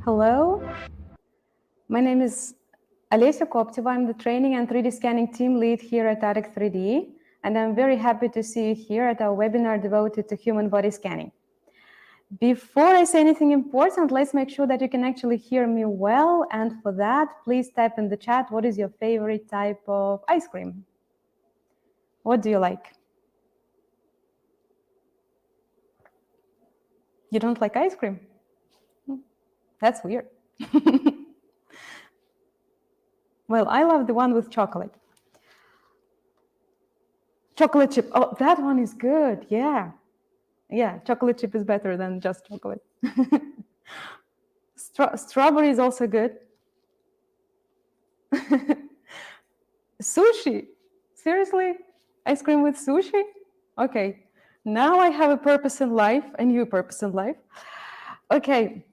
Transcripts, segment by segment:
Hello, my name is Olesya Kopteva. I'm the training and 3D scanning team lead here at Artec 3D, and I'm very happy to see you here at our webinar devoted to human body scanning. Before I say anything important, let's make sure that you can actually hear me well, and for that, please type in the chat, what is your favorite type of ice cream? What do you like? You don't like ice cream? That's weird. Well, I love the one with chocolate. Chocolate chip. Oh, that one is good. Yeah. Yeah, chocolate chip is better than just chocolate. Strawberry is also good. Sushi. Seriously? Ice cream with sushi? Okay. Now I have a purpose in life, a new purpose in life. Okay.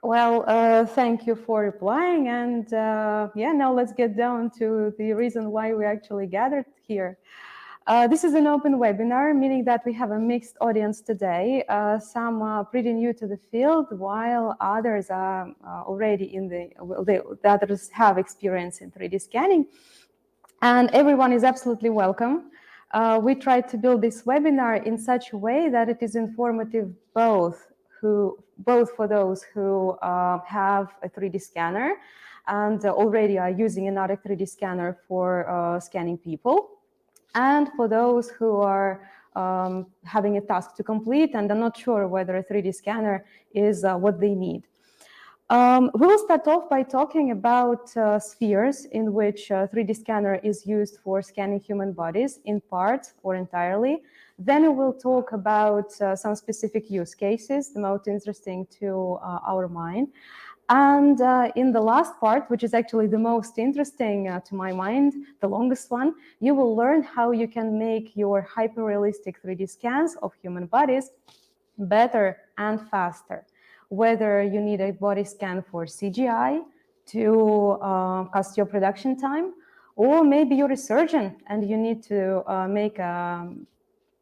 Well, thank you for replying. And now let's get down to the reason why we actually gathered here. This is an open webinar, meaning that we have a mixed audience today. Some are pretty new to the field, while others are already the others have experience in 3D scanning. And everyone is absolutely welcome. We tried to build this webinar in such a way that it is informative both for those who have a 3D scanner and already are using an Artec 3D scanner for scanning people, and for those who are having a task to complete and are not sure whether a 3D scanner is what they need. We will start off by talking about spheres in which a 3D scanner is used for scanning human bodies in part or entirely. Then we will talk about some specific use cases, the most interesting to our mind. And in the last part, which is actually the most interesting to my mind, the longest one, you will learn how you can make your hyper-realistic 3D scans of human bodies better and faster. Whether you need a body scan for CGI to cost your production time, or maybe you're a surgeon and you need to make a,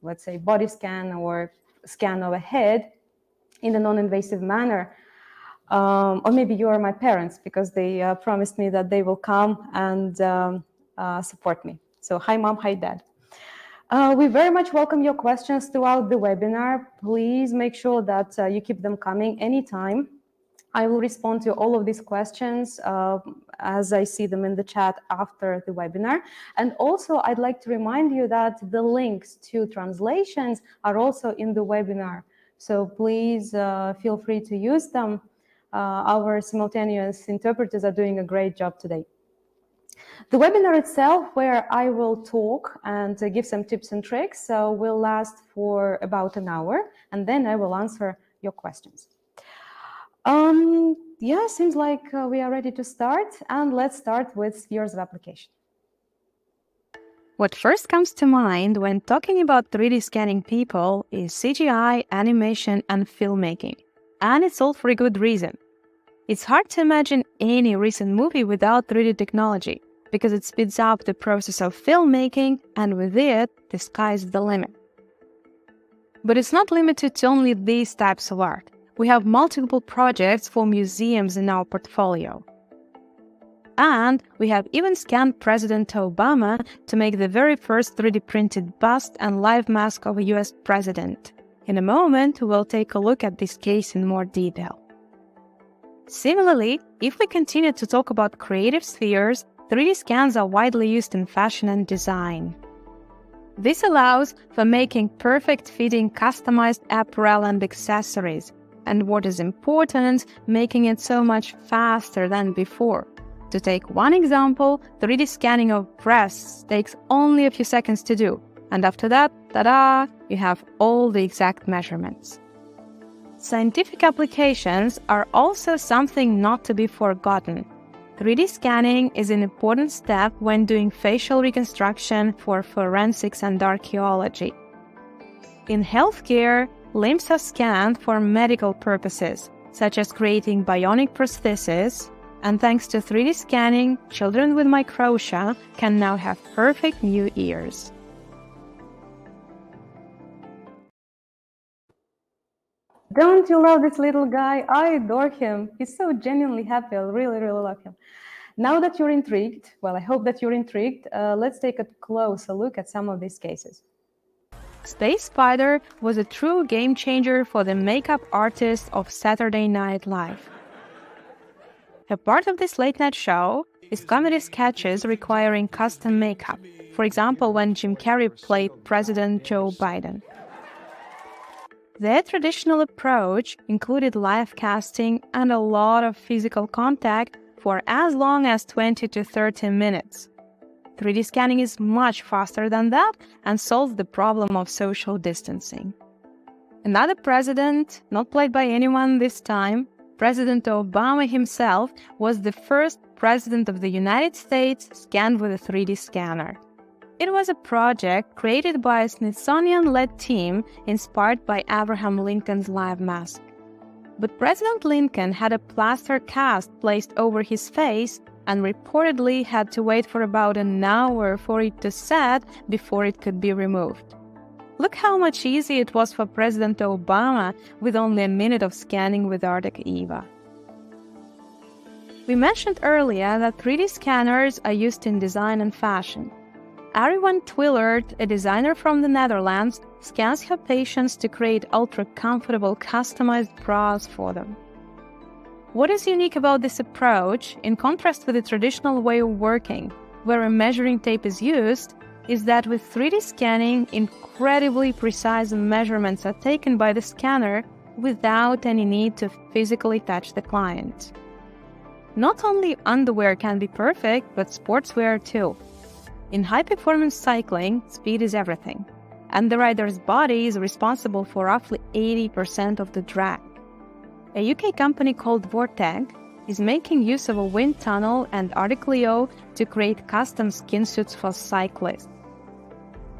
let's say, body scan or scan of a head in a non-invasive manner. Or maybe you are my parents because they promised me that they will come and support me. So hi, Mom, hi, Dad. We very much welcome your questions throughout the webinar. Please make sure that you keep them coming anytime. I will respond to all of these questions as I see them in the chat after the webinar. And also, I'd like to remind you that the links to translations are also in the webinar. So please feel free to use them. Our simultaneous interpreters are doing a great job today. The webinar itself, where I will talk and give some tips and tricks, will last for about an hour, and then I will answer your questions. Yeah, seems like we are ready to start, and let's start with spheres of application. What first comes to mind when talking about 3D scanning people is CGI, animation, and filmmaking. And it's all for a good reason. It's hard to imagine any recent movie without 3D technology, because it speeds up the process of filmmaking, and with it, the sky's the limit. But it's not limited to only these types of art. We have multiple projects for museums in our portfolio. And we have even scanned President Obama to make the very first 3D printed bust and live mask of a US president. In a moment, we'll take a look at this case in more detail. Similarly, if we continue to talk about creative spheres, 3D scans are widely used in fashion and design. This allows for making perfect-fitting customized apparel and accessories, and what is important, making it so much faster than before. To take one example, 3D scanning of breasts takes only a few seconds to do, and after that, ta-da, you have all the exact measurements. Scientific applications are also something not to be forgotten. 3D scanning is an important step when doing facial reconstruction for forensics and archaeology. In healthcare, limbs are scanned for medical purposes, such as creating bionic prostheses, and thanks to 3D scanning, children with microtia can now have perfect new ears. Don't you love this little guy? I adore him. He's so genuinely happy. I really, really love him. Now that you're intrigued, well, I hope that you're intrigued, let's take a closer look at some of these cases. Space Spider was a true game changer for the makeup artists of Saturday Night Live. A part of this late-night show is comedy sketches requiring custom makeup, for example, when Jim Carrey played President Joe Biden. Their traditional approach included live casting and a lot of physical contact for as long as 20 to 30 minutes. 3D scanning is much faster than that and solves the problem of social distancing. Another president, not played by anyone this time, President Obama himself, was the first president of the United States scanned with a 3D scanner. It was a project created by a Smithsonian-led team inspired by Abraham Lincoln's live mask. But President Lincoln had a plaster cast placed over his face and reportedly had to wait for about an hour for it to set before it could be removed. Look how much easier it was for President Obama with only a minute of scanning with Artec EVA. We mentioned earlier that 3D scanners are used in design and fashion. Arie van Twillert, a designer from the Netherlands, scans her patients to create ultra-comfortable customized bras for them. What is unique about this approach, in contrast with the traditional way of working, where a measuring tape is used, is that with 3D scanning, incredibly precise measurements are taken by the scanner without any need to physically touch the client. Not only underwear can be perfect, but sportswear too. In high-performance cycling, speed is everything, and the rider's body is responsible for roughly 80% of the drag. A UK company called Vortec is making use of a wind tunnel and Artec Leo to create custom skin suits for cyclists.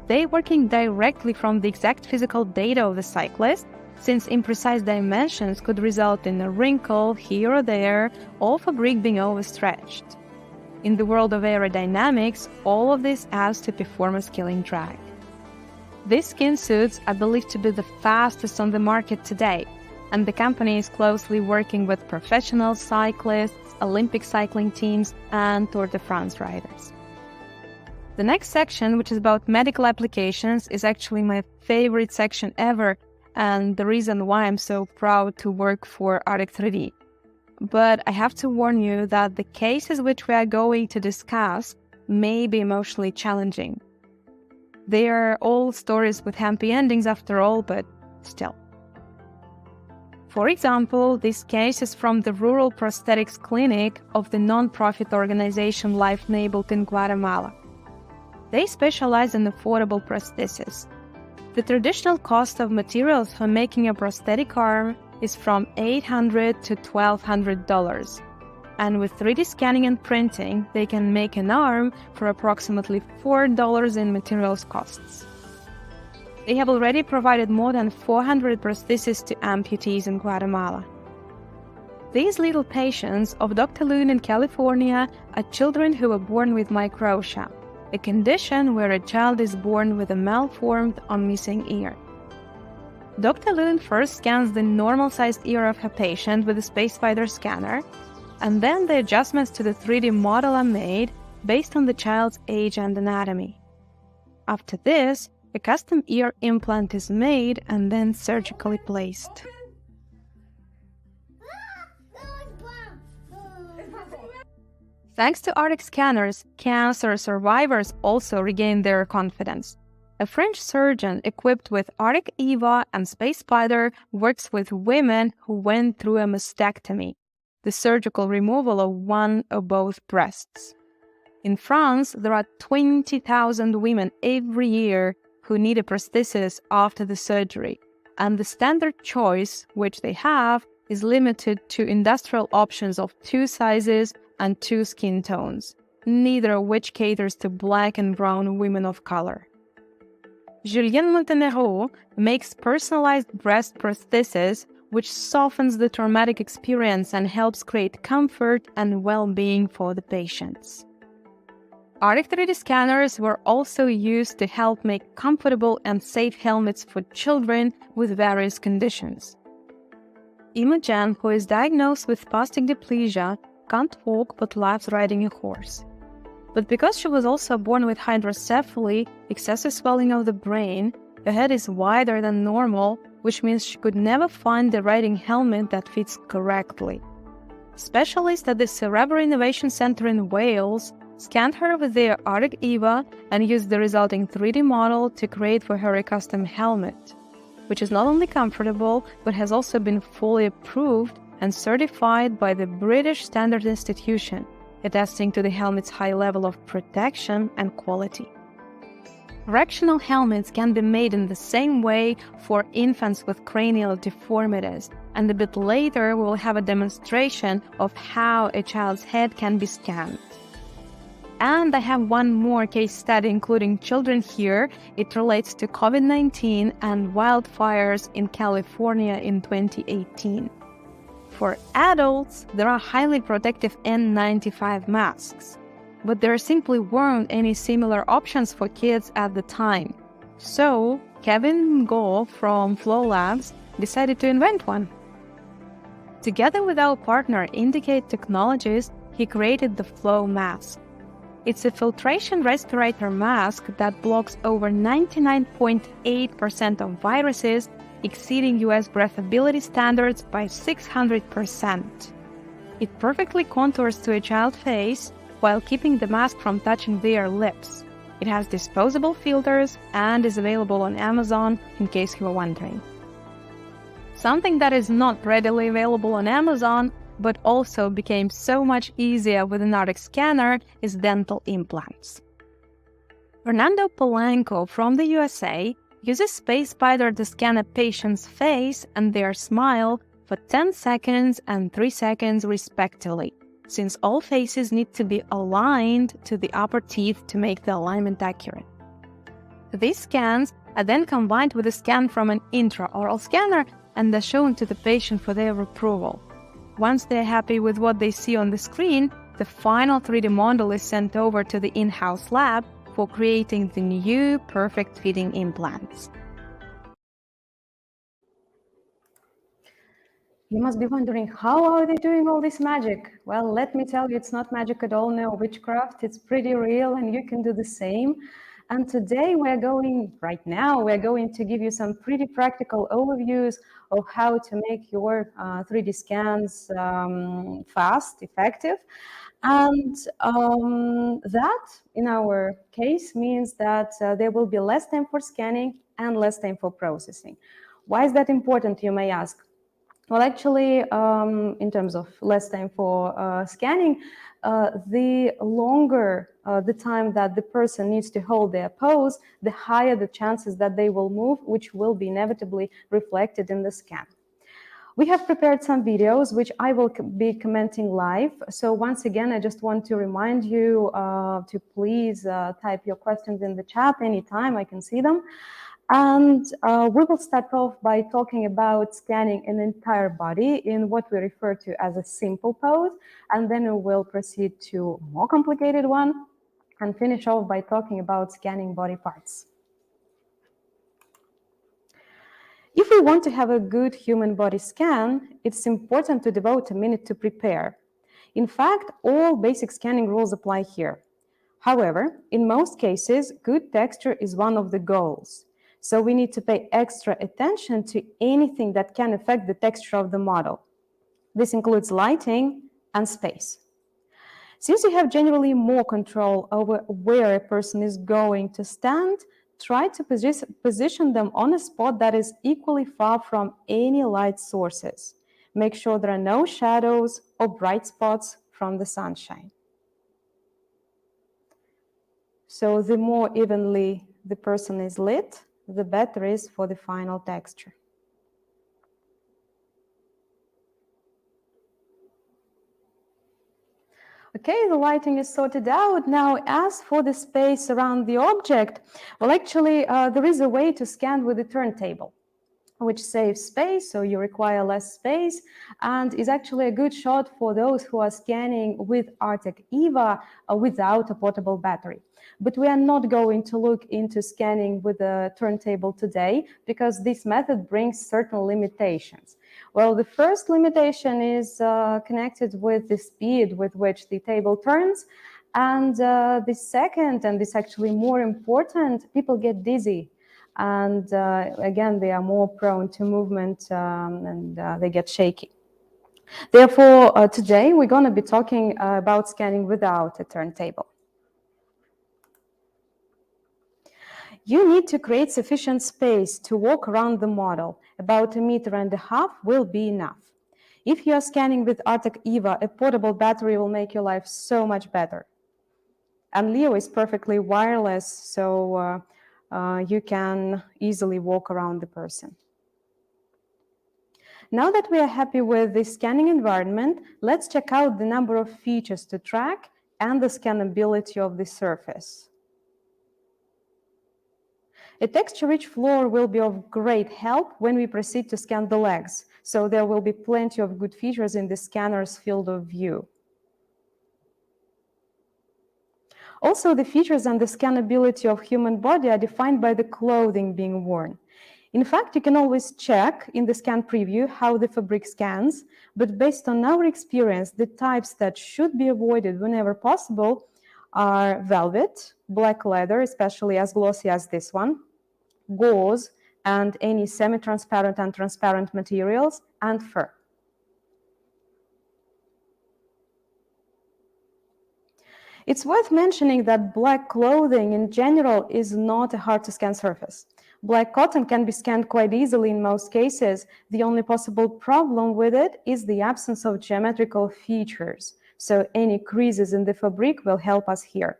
They're working directly from the exact physical data of the cyclist, since imprecise dimensions could result in a wrinkle here or there, or fabric being overstretched. In the world of aerodynamics, all of this adds to performance-killing drag. These skin suits are believed to be the fastest on the market today, and the company is closely working with professional cyclists, Olympic cycling teams, and Tour de France riders. The next section, which is about medical applications, is actually my favorite section ever, and the reason why I'm so proud to work for Artec 3D. But I have to warn you that the cases which we are going to discuss may be emotionally challenging. They are all stories with happy endings after all, but still. For example, this case is from the rural prosthetics clinic of the non-profit organization Life Enabled in Guatemala. They specialize in affordable prosthesis. The traditional cost of materials for making a prosthetic arm is from $800 to $1,200, and with 3D scanning and printing, they can make an arm for approximately $4 in materials costs. They have already provided more than 400 prostheses to amputees in Guatemala. These little patients of Dr. Loon in California are children who were born with microtia, a condition where a child is born with a malformed or missing ear. Dr. Loon first scans the normal-sized ear of her patient with a Space Spider scanner, and then the adjustments to the 3D model are made based on the child's age and anatomy. After this, a custom ear implant is made and then surgically placed. Thanks to Artec scanners, cancer survivors also regain their confidence. A French surgeon equipped with Artec EVA and Space Spider works with women who went through a mastectomy, the surgical removal of one or both breasts. In France, there are 20,000 women every year who need a prosthesis after the surgery, and the standard choice, which they have, is limited to industrial options of 2 sizes and 2 skin tones, neither of which caters to black and brown women of color. Julien Montenegro makes personalized breast prosthesis, which softens the traumatic experience and helps create comfort and well-being for the patients. Artec 3D scanners were also used to help make comfortable and safe helmets for children with various conditions. Imogen, who is diagnosed with spastic diplegia, can't walk but loves riding a horse. But because she was also born with hydrocephaly, excessive swelling of the brain, her head is wider than normal, which means she could never find the riding helmet that fits correctly. Specialists at the Cerebral Innovation Center in Wales scanned her with their Artec EVA and used the resulting 3D model to create for her a custom helmet, which is not only comfortable, but has also been fully approved and certified by the British Standards Institution, attesting to the helmet's high level of protection and quality. Correctional helmets can be made in the same way for infants with cranial deformities, and a bit later we will have a demonstration of how a child's head can be scanned. And I have one more case study including children here. It relates to COVID-19 and wildfires in California in 2018. For adults, there are highly protective N95 masks, but there simply weren't any similar options for kids at the time. So, Kevin Go from Flow Labs decided to invent one. Together with our partner Indicate Technologies, he created the Flow mask. It's a filtration respirator mask that blocks over 99.8% of viruses, exceeding US breathability standards by 600%. It perfectly contours to a child's face while keeping the mask from touching their lips. It has disposable filters and is available on Amazon, in case you were wondering. Something that is not readily available on Amazon, but also became so much easier with an Artec scanner, is dental implants. Fernando Polanco from the USA uses Space Spider to scan a patient's face and their smile for 10 seconds and 3 seconds respectively, since all faces need to be aligned to the upper teeth to make the alignment accurate. These scans are then combined with a scan from an intraoral scanner and are shown to the patient for their approval. Once they're happy with what they see on the screen, the final 3D model is sent over to the in-house lab for creating the new perfect-fitting implants. You must be wondering, how are they doing all this magic? Well, let me tell you, it's not magic at all, no witchcraft. It's pretty real, and you can do the same. And today we're going to give you some pretty practical overviews of how to make your 3D scans fast, effective. And that, in our case, means that there will be less time for scanning and less time for processing. Why is that important, you may ask? Well, actually, in terms of less time for scanning, the longer the time that the person needs to hold their pose, the higher the chances that they will move, which will be inevitably reflected in the scan. We have prepared some videos, which I will be commenting live. So once again, I just want to remind you to please type your questions in the chat anytime. I can see them. And we will start off by talking about scanning an entire body in what we refer to as a simple pose, and then we will proceed to a more complicated one and finish off by talking about scanning body parts. If we want to have a good human body scan, it's important to devote a minute to prepare. In fact, all basic scanning rules apply here. However, in most cases, good texture is one of the goals. So we need to pay extra attention to anything that can affect the texture of the model. This includes lighting and space. Since you have generally more control over where a person is going to stand, try to position them on a spot that is equally far from any light sources. Make sure there are no shadows or bright spots from the sunshine. So the more evenly the person is lit, the better is for the final texture. Okay, the lighting is sorted out. Now, as for the space around the object, well, actually, there is a way to scan with a turntable, which saves space, so you require less space, and is actually a good shot for those who are scanning with Artec EVA without a portable battery. But we are not going to look into scanning with a turntable today because this method brings certain limitations. Well, the first limitation is connected with the speed with which the table turns. And the second, and this actually more important, people get dizzy. And again, they are more prone to movement and they get shaky. Therefore, today we're going to be talking about scanning without a turntable. You need to create sufficient space to walk around the model. About 1.5 meters will be enough. If you are scanning with Artec EVA, a portable battery will make your life so much better. And Leo is perfectly wireless, so you can easily walk around the person. Now that we are happy with the scanning environment, let's check out the number of features to track and the scannability of the surface. A texture-rich floor will be of great help when we proceed to scan the legs, so there will be plenty of good features in the scanner's field of view. Also, the features and the scannability of human body are defined by the clothing being worn. In fact, you can always check in the scan preview how the fabric scans, but based on our experience, the types that should be avoided whenever possible are velvet, black leather, especially as glossy as this one, gauze, and any semi-transparent and transparent materials, and fur. It's worth mentioning that black clothing in general is not a hard-to-scan surface. Black cotton can be scanned quite easily in most cases. The only possible problem with it is the absence of geometrical features. So any creases in the fabric will help us here.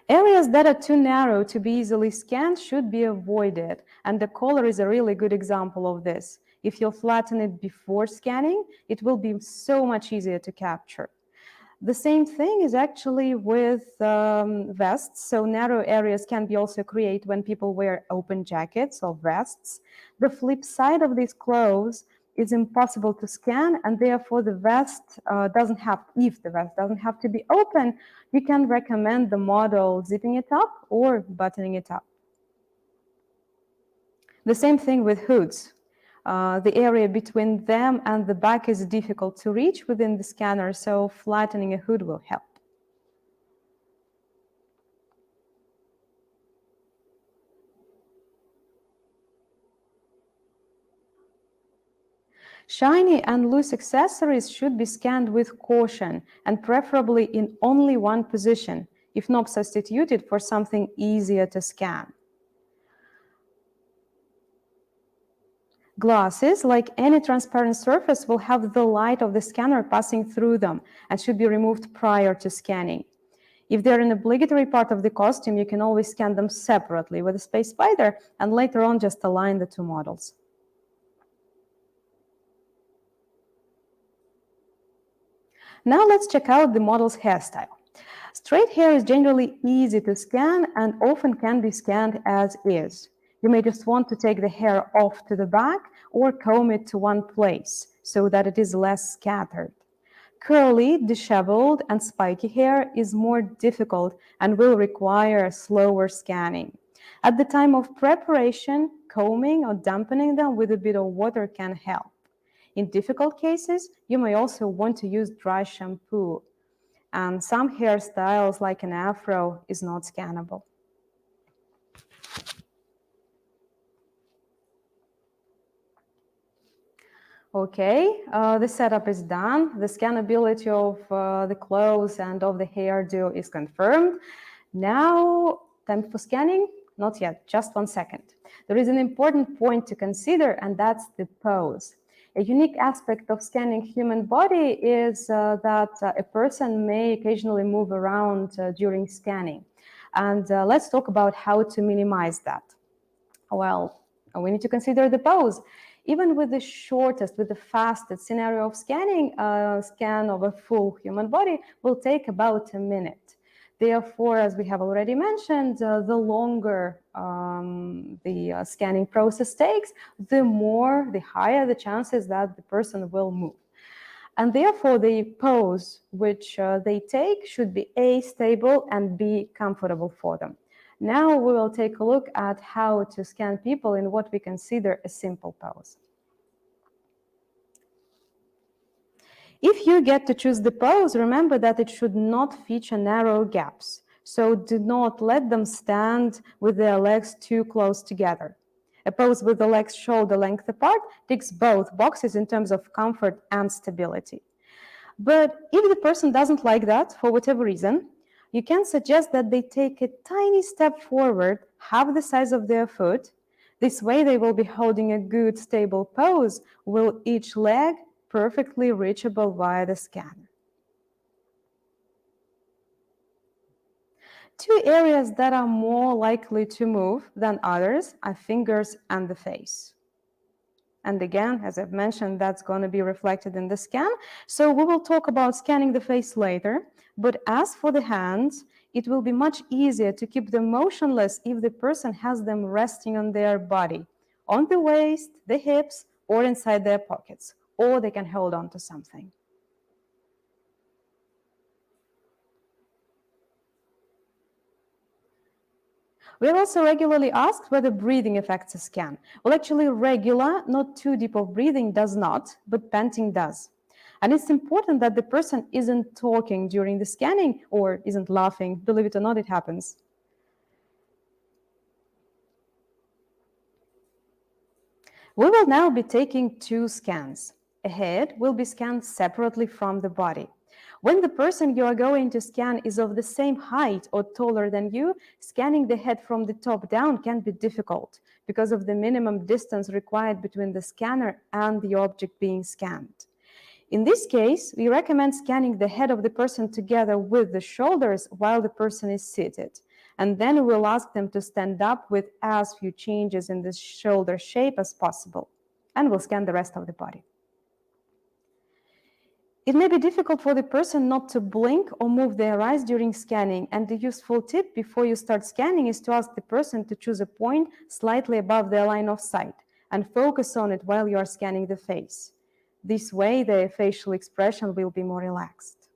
Areas that are too narrow to be easily scanned should be avoided, and the collar is a really good example of this. If you'll flatten it before scanning, it will be so much easier to capture. The same thing is actually with vests, so narrow areas can be also created when people wear open jackets or vests. The flip side of these clothes is impossible to scan, and therefore the vest if the vest doesn't have to be open, you can recommend the model zipping it up or buttoning it up. The same thing with hoods. The area between them and the back is difficult to reach within the scanner, so flattening a hood will help. Shiny and loose accessories should be scanned with caution and preferably in only one position, if not substituted for something easier to scan. Glasses, like any transparent surface, will have the light of the scanner passing through them and should be removed prior to scanning. If they're an obligatory part of the costume, you can always scan them separately with a Space Spider and later on just align the two models. Now let's check out the model's hairstyle. Straight hair is generally easy to scan and often can be scanned as is. You may just want to take the hair off to the back or comb it to one place so that it is less scattered. Curly, disheveled, and spiky hair is more difficult and will require slower scanning. At the time of preparation, combing or dampening them with a bit of water can help. In difficult cases, you may also want to use dry shampoo. And some hairstyles, like an afro, is not scannable. Okay, the setup is done. The scannability of the clothes and of the hairdo is confirmed. Now, time for scanning? Not yet, just 1 second. There is an important point to consider, and that's the pose. A unique aspect of scanning human body is that a person may occasionally move around during scanning. And let's talk about how to minimize that. Well, we need to consider the pose. Even with the shortest, with the fastest scenario of scanning, scan of a full human body will take about a minute. Therefore, as we have already mentioned, the longer the scanning process takes, the higher the chances that the person will move. And therefore, the pose which they take should be A, stable, and B, comfortable for them. Now we will take a look at how to scan people in what we consider a simple pose. If you get to choose the pose, remember that it should not feature narrow gaps. So do not let them stand with their legs too close together. A pose with the legs shoulder length apart ticks both boxes in terms of comfort and stability. But if the person doesn't like that for whatever reason, you can suggest that they take a tiny step forward, half the size of their foot. This way they will be holding a good stable pose with each leg perfectly reachable via the scanner. Two areas that are more likely to move than others are fingers and the face. And again, as I've mentioned, that's going to be reflected in the scan. So we will talk about scanning the face later. But as for the hands, it will be much easier to keep them motionless if the person has them resting on their body, on the waist, the hips, or inside their pockets, or they can hold on to something. We are also regularly asked whether breathing affects a scan. Well, actually, regular, not too deep of breathing does not, but panting does. And it's important that the person isn't talking during the scanning or isn't laughing. Believe it or not, it happens. We will now be taking two scans. A head will be scanned separately from the body. When the person you are going to scan is of the same height or taller than you, scanning the head from the top down can be difficult because of the minimum distance required between the scanner and the object being scanned. In this case, we recommend scanning the head of the person together with the shoulders while the person is seated. And then we'll ask them to stand up with as few changes in the shoulder shape as possible. And we'll scan the rest of the body. It may be difficult for the person not to blink or move their eyes during scanning, and the useful tip before you start scanning is to ask the person to choose a point slightly above their line of sight and focus on it while you are scanning the face. This way, the facial expression will be more relaxed.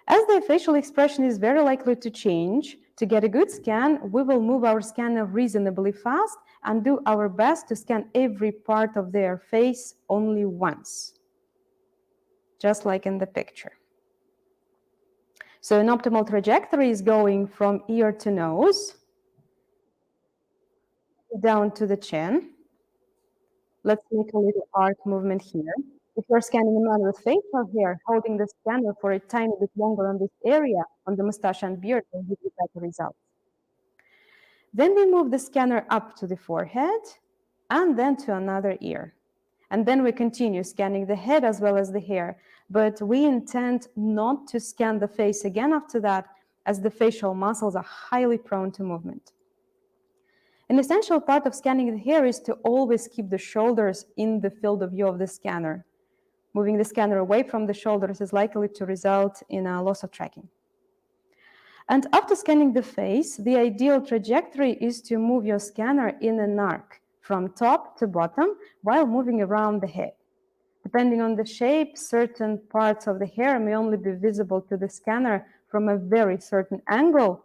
As the facial expression is very likely to change, to get a good scan, we will move our scanner reasonably fast and do our best to scan every part of their face only once, just like in the picture. So an optimal trajectory is going from ear to nose, down to the chin. Let's make a little arc movement here. If you're scanning a man with facial hair, holding the scanner for a tiny bit longer on this area, on the mustache and beard, will give you better results. Then we move the scanner up to the forehead and then to another ear. And then we continue scanning the head as well as the hair. But we intend not to scan the face again after that, as the facial muscles are highly prone to movement. An essential part of scanning the hair is to always keep the shoulders in the field of view of the scanner. Moving the scanner away from the shoulders is likely to result in a loss of tracking. And after scanning the face, the ideal trajectory is to move your scanner in an arc from top to bottom while moving around the head. Depending on the shape, certain parts of the hair may only be visible to the scanner from a very certain angle,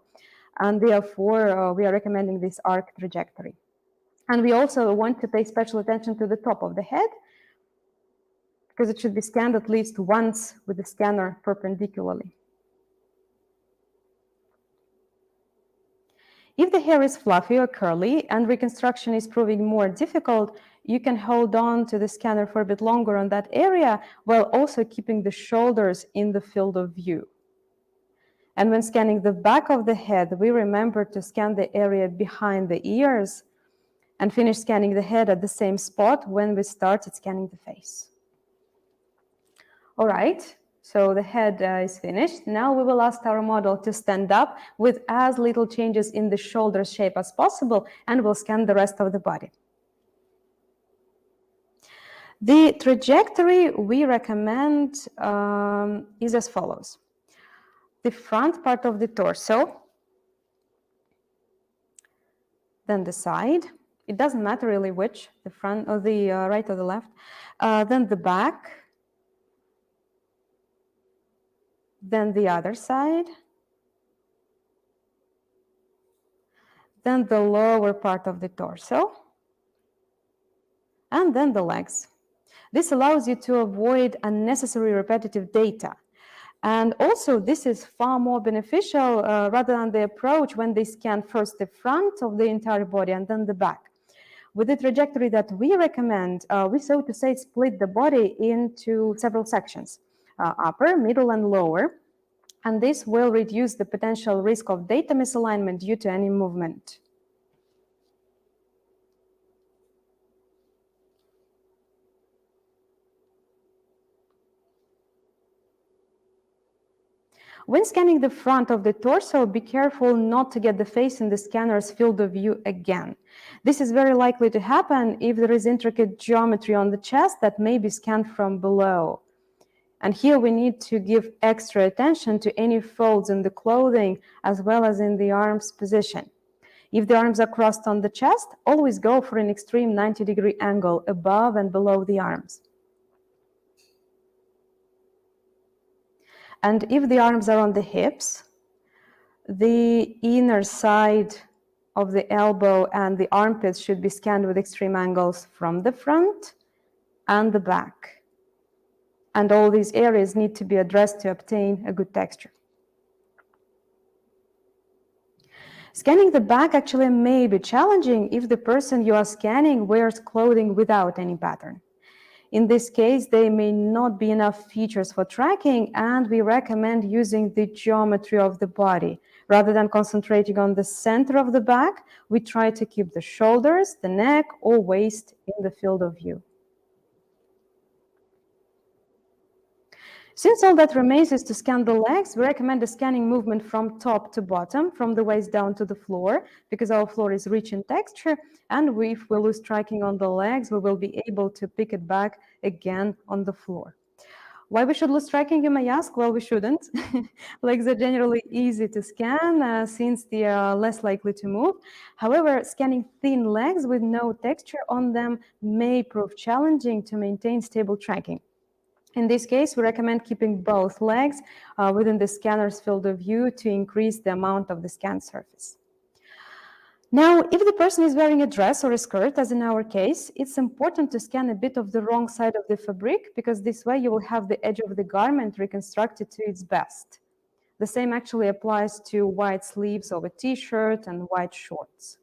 and therefore we are recommending this arc trajectory. And we also want to pay special attention to the top of the head, because it should be scanned at least once with the scanner perpendicularly. If the hair is fluffy or curly and reconstruction is proving more difficult, you can hold on to the scanner for a bit longer on that area while also keeping the shoulders in the field of view. And when scanning the back of the head, we remember to scan the area behind the ears and finish scanning the head at the same spot when we started scanning the face. All right. So the head is finished. Now we will ask our model to stand up with as little changes in the shoulder shape as possible, and we'll scan the rest of the body. The trajectory we recommend is as follows. The front part of the torso, then the side. It doesn't matter really which, the front or the right or the left. Then the back. Then the other side, then the lower part of the torso, and then the legs. This allows you to avoid unnecessary repetitive data. And also, this is far more beneficial rather than the approach when they scan first the front of the entire body and then the back. With the trajectory that we recommend, we, so to say, split the body into several sections, upper, middle, and lower. And this will reduce the potential risk of data misalignment due to any movement. When scanning the front of the torso, be careful not to get the face in the scanner's field of view again. This is very likely to happen if there is intricate geometry on the chest that may be scanned from below. And here we need to give extra attention to any folds in the clothing as well as in the arms position. If the arms are crossed on the chest, always go for an extreme 90-degree angle above and below the arms. And if the arms are on the hips, the inner side of the elbow and the armpits should be scanned with extreme angles from the front and the back. And all these areas need to be addressed to obtain a good texture. Scanning the back actually may be challenging if the person you are scanning wears clothing without any pattern. In this case, there may not be enough features for tracking, and we recommend using the geometry of the body. Rather than concentrating on the center of the back, we try to keep the shoulders, the neck, or waist in the field of view. Since all that remains is to scan the legs, we recommend a scanning movement from top to bottom, from the waist down to the floor, because our floor is rich in texture, and if we lose tracking on the legs, we will be able to pick it back again on the floor. Why we should lose tracking, you may ask? Well, we shouldn't. Legs are generally easy to scan since they are less likely to move. However, scanning thin legs with no texture on them may prove challenging to maintain stable tracking. In this case, we recommend keeping both legs within the scanner's field of view to increase the amount of the scan surface. Now, if the person is wearing a dress or a skirt, as in our case, it's important to scan a bit of the wrong side of the fabric, because this way you will have the edge of the garment reconstructed to its best. The same actually applies to white sleeves of a t-shirt and white shorts.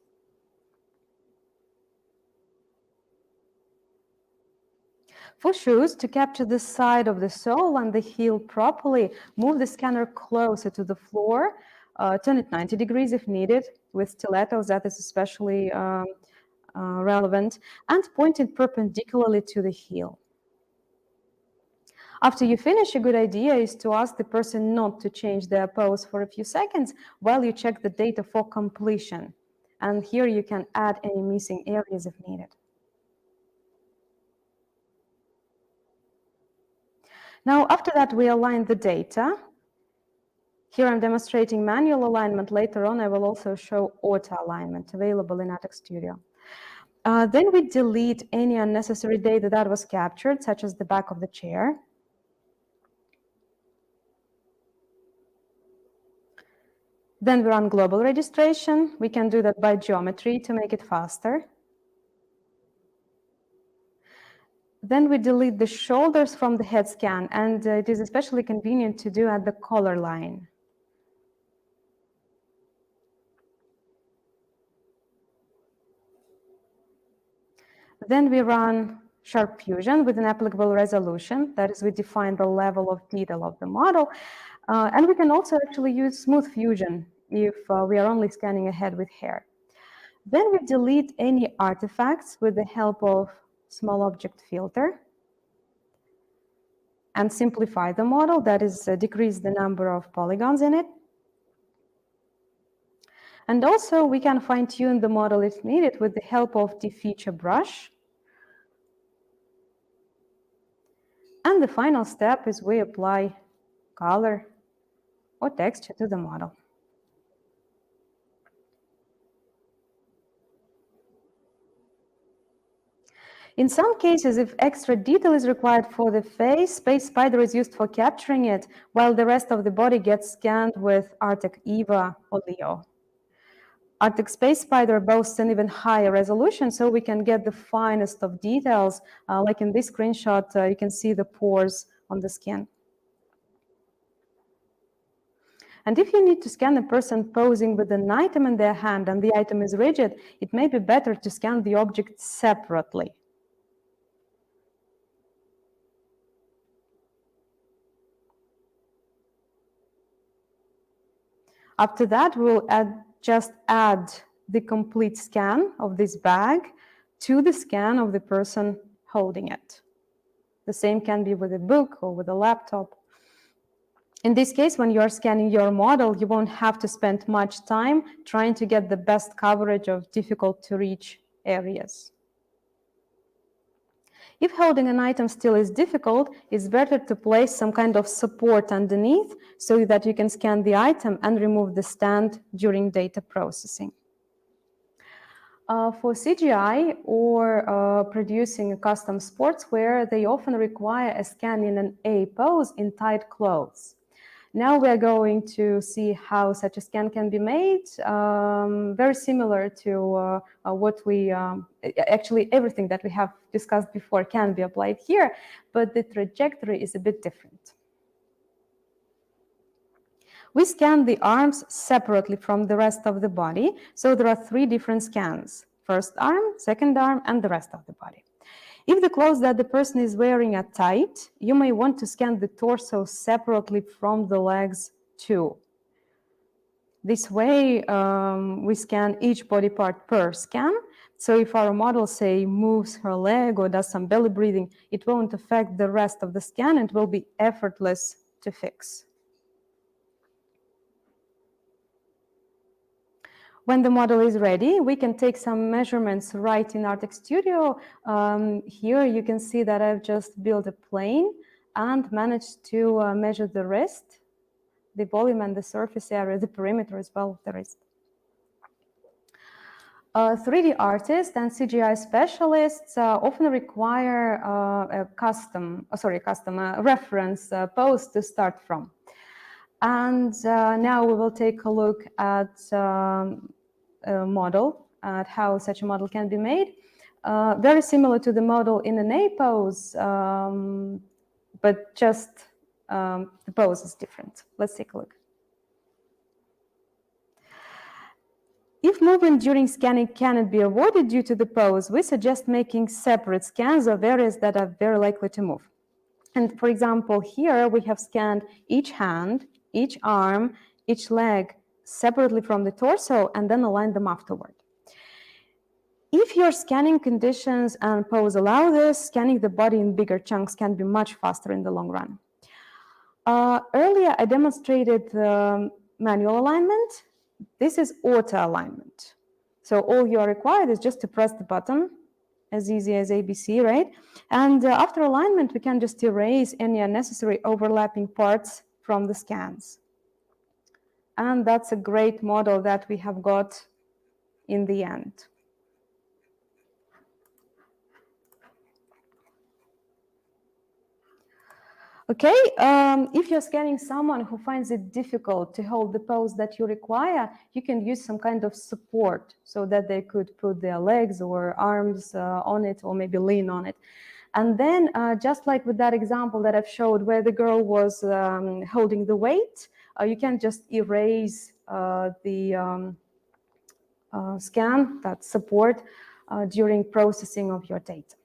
For shoes, to capture the side of the sole and the heel properly, move the scanner closer to the floor, turn it 90 degrees if needed. With stilettos, that is especially relevant, and point it perpendicularly to the heel. After you finish, a good idea is to ask the person not to change their pose for a few seconds while you check the data for completion. And here you can add any missing areas if needed. Now, after that, we align the data. Here I'm demonstrating manual alignment. Later on, I will also show auto alignment available in Artec Studio. Then we delete any unnecessary data that was captured, such as the back of the chair. Then we run global registration. We can do that by geometry to make it faster. Then we delete the shoulders from the head scan, and it is especially convenient to do at the collar line. Then we run sharp fusion with an applicable resolution. That is, we define the level of detail of the model. And we can also actually use smooth fusion if we are only scanning a head with hair. Then we delete any artifacts with the help of small object filter and simplify the model, that is, decrease the number of polygons in it. And also we can fine-tune the model if needed with the help of the feature brush. And the final step is we apply color or texture to the model. In some cases, if extra detail is required for the face, Space Spider is used for capturing it, while the rest of the body gets scanned with Artec Eva or Leo. Artec Space Spider boasts an even higher resolution, so we can get the finest of details. Like in this screenshot, you can see the pores on the skin. And if you need to scan a person posing with an item in their hand and the item is rigid, it may be better to scan the object separately. After that, we'll just add the complete scan of this bag to the scan of the person holding it. The same can be with a book or with a laptop. In this case, when you're scanning your model, you won't have to spend much time trying to get the best coverage of difficult to reach areas. If holding an item still is difficult, it's better to place some kind of support underneath so that you can scan the item and remove the stand during data processing. For CGI or producing custom sportswear, they often require a scan in an A pose in tight clothes. Now we're going to see how such a scan can be made, very similar to what we, actually everything that we have discussed before can be applied here, but the trajectory is a bit different. We scan the arms separately from the rest of the body, so there are 3 different scans: first arm, second arm, and the rest of the body. If the clothes that the person is wearing are tight, you may want to scan the torso separately from the legs too. This way, we scan each body part per scan. So if our model, say, moves her leg or does some belly breathing, it won't affect the rest of the scan and will be effortless to fix. When the model is ready, we can take some measurements right in Artec Studio. Here you can see that I've just built a plane and managed to measure the wrist, the volume and the surface area, the perimeter as well of the wrist. 3D artists and CGI specialists often require a custom reference pose to start from. And now we will take a look at a model, at how such a model can be made. Very similar to the model in an A pose, but just the pose is different. Let's take a look. If movement during scanning cannot be avoided due to the pose, we suggest making separate scans of areas that are very likely to move. And for example, here we have scanned each hand, each arm, each leg separately from the torso and then aligned them afterward. If your scanning conditions and pose allow this, scanning the body in bigger chunks can be much faster in the long run. Earlier, I demonstrated manual alignment. This is auto alignment. So all you are required is just to press the button, as easy as ABC, right? And after alignment, we can just erase any unnecessary overlapping parts from the scans. And that's a great model that we have got in the end. Okay, if you're scanning someone who finds it difficult to hold the pose that you require, you can use some kind of support so that they could put their legs or arms on it or maybe lean on it. And then just like with that example that I've showed where the girl was holding the weight, you can just erase the scan, that support, during processing of your data.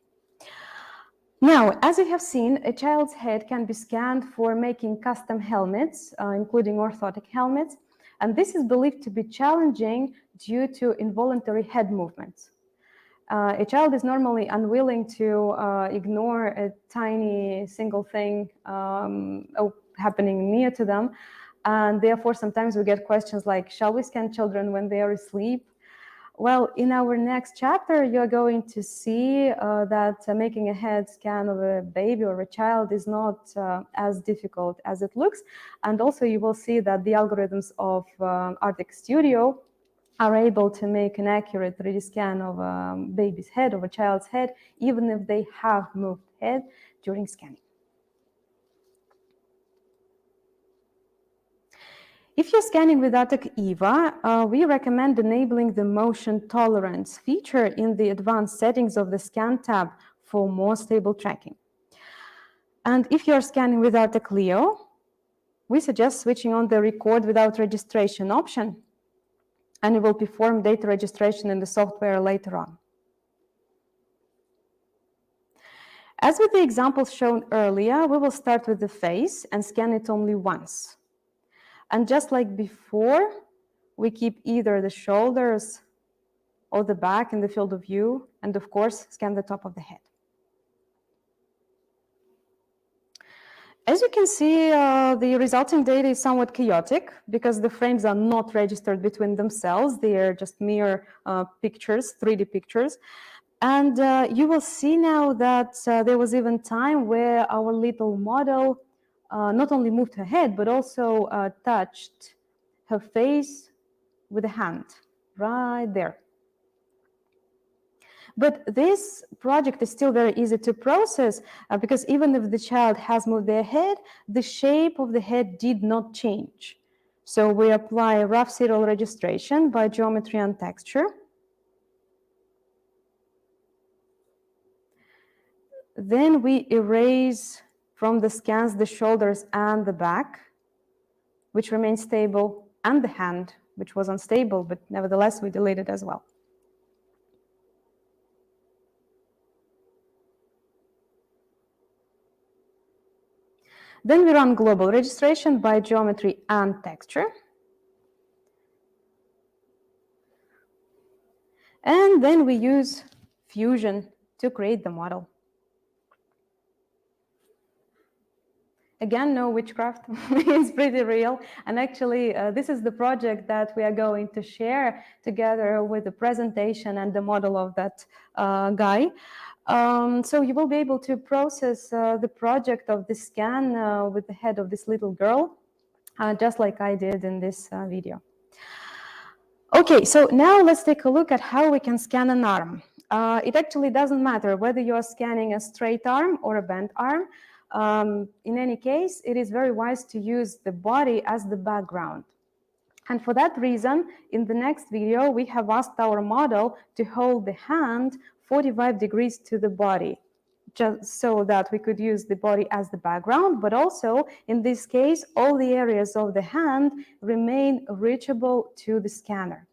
Now, as you have seen, a child's head can be scanned for making custom helmets, including orthotic helmets, and this is believed to be challenging due to involuntary head movements. A child is normally unwilling to ignore a tiny single thing happening near to them, and therefore sometimes we get questions like, shall we scan children when they are asleep? Well, in our next chapter, you're going to see that making a head scan of a baby or a child is not as difficult as it looks. And also you will see that the algorithms of Artec Studio are able to make an accurate 3D scan of a baby's head, of a child's head, even if they have moved head during scanning. If you're scanning with Artec EVA, we recommend enabling the motion tolerance feature in the advanced settings of the Scan tab for more stable tracking. And if you're scanning with Artec Leo, we suggest switching on the record without registration option, and it will perform data registration in the software later on. As with the examples shown earlier, we will start with the face and scan it only once. And just like before, we keep either the shoulders or the back in the field of view, and of course, scan the top of the head. As you can see, the resulting data is somewhat chaotic because the frames are not registered between themselves. They are just mere pictures, 3D pictures. And you will see now that there was even time where our little model not only moved her head, but also touched her face with a hand right there. But this project is still very easy to process because even if the child has moved their head, the shape of the head did not change. So we apply rough serial registration by geometry and texture. Then we erase from the scans the shoulders and the back, which remain stable, and the hand, which was unstable, but nevertheless we delete it as well. Then we run global registration by geometry and texture. And then we use Fusion to create the model. Again, no witchcraft, it's pretty real. And actually, this is the project that we are going to share together with the presentation and the model of that guy. So you will be able to process the project of this scan with the head of this little girl, just like I did in this video. Okay, so now let's take a look at how we can scan an arm. It actually doesn't matter whether you are scanning a straight arm or a bent arm. In any case, it is very wise to use the body as the background. And for that reason, in the next video, we have asked our model to hold the hand 45 degrees to the body, just so that we could use the body as the background, but also, in this case, all the areas of the hand remain reachable to the scanner.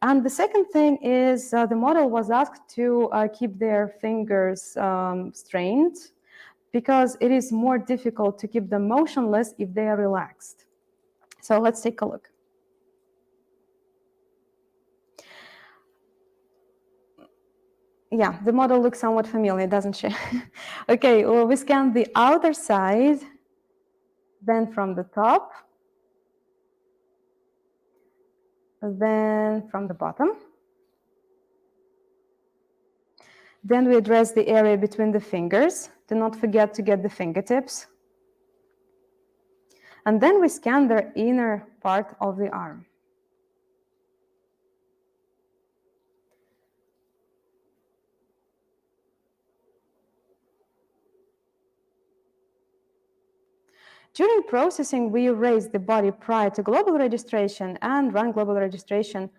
And the second thing is the model was asked to keep their fingers strained, because it is more difficult to keep them motionless if they are relaxed. So let's take a look. Yeah, the model looks somewhat familiar, doesn't she? Okay, well, we scan the outer side, then from the top, then from the bottom. Then we address the area between the fingers. Do not forget to get the fingertips. And then we scan the inner part of the arm. During processing, we erase the body prior to global registration and run global registration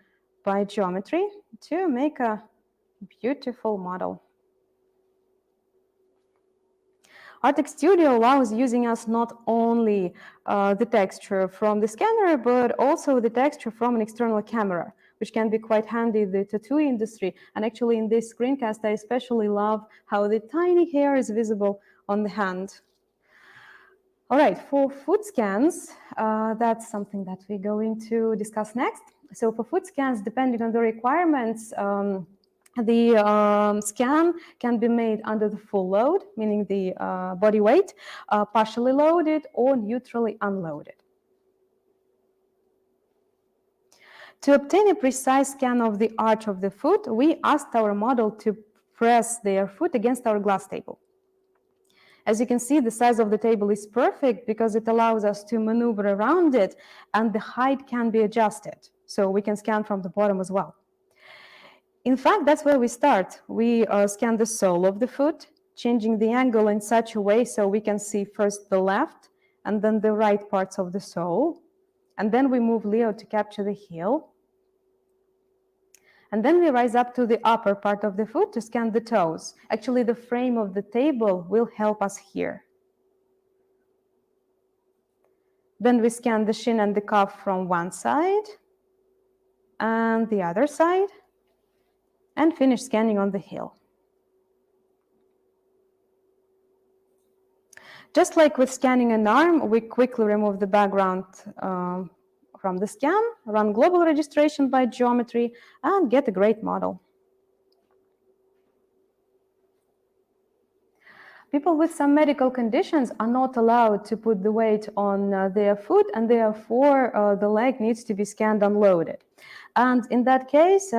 by geometry to make a beautiful model. Artec Studio allows using us not only the texture from the scanner, but also the texture from an external camera, which can be quite handy in the tattoo industry. And actually, in this screencast, I especially love how the tiny hair is visible on the hand. All right, for foot scans, that's something that we're going to discuss next. So for foot scans, depending on the requirements, the scan can be made under the full load, meaning the body weight, partially loaded or neutrally unloaded. To obtain a precise scan of the arch of the foot, we asked our model to press their foot against our glass table. As you can see, the size of the table is perfect because it allows us to maneuver around it, and the height can be adjusted, so we can scan from the bottom as well. In fact, that's where we start. We scan the sole of the foot, changing the angle in such a way so we can see first the left and then the right parts of the sole. And then we move Leo to capture the heel. And then we rise up to the upper part of the foot to scan the toes. Actually, the frame of the table will help us here. Then we scan the shin and the calf from one side and the other side, and finish scanning on the heel. Just like with scanning an arm, we quickly remove the background from the scan, run global registration by geometry, and get a great model. People with some medical conditions are not allowed to put the weight on their foot, and therefore the leg needs to be scanned unloaded. And in that case,